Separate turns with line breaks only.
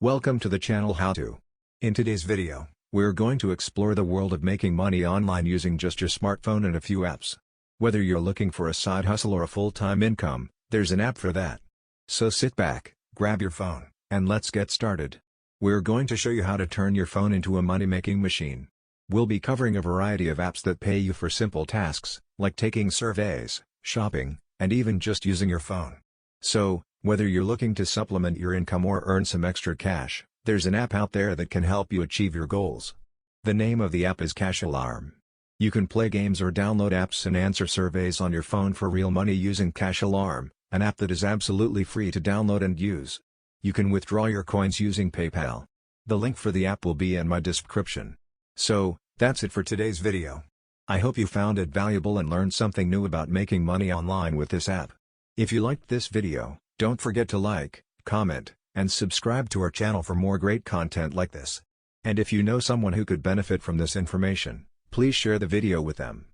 Welcome to the channel How To. In today's video, we're going to explore the world of making money online using just your smartphone and a few apps. Whether you're looking for a side hustle or a full-time income, there's an app for that. So sit back, grab your phone, and let's get started. We're going to show you how to turn your phone into a money-making machine. We'll be covering a variety of apps that pay you for simple tasks, like taking surveys, shopping, and even just using your phone. So, whether you're looking to supplement your income or earn some extra cash, there's an app out there that can help you achieve your goals. The name of the app is Cash Alarm. You can play games or download apps and answer surveys on your phone for real money using Cash Alarm, an app that is absolutely free to download and use. You can withdraw your coins using PayPal. The link for the app will be in my description. So, that's it for today's video. I hope you found it valuable and learned something new about making money online with this app. If you liked this video, don't forget to like, comment, and subscribe to our channel for more great content like this. And if you know someone who could benefit from this information, please share the video with them.